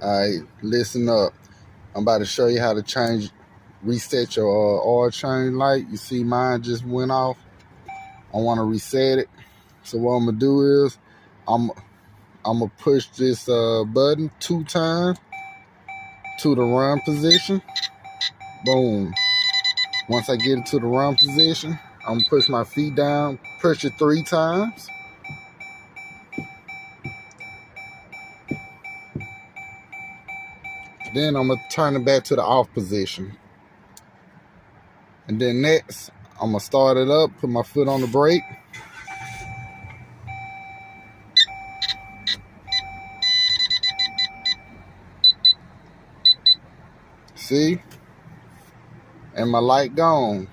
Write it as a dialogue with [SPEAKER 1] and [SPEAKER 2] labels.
[SPEAKER 1] Alright, listen up. I'm about to show you how to reset your oil change light. You see mine just went off. I want to reset it. So what I'm gonna do is I'm gonna push this button 2 times to the run position. Boom. Once I get it to the run position, I'm gonna push my feet down, push it 3 times. Then I'm gonna turn it back to the off position. And then next, I'm gonna start it up, put my foot on the brake. See? And my light gone.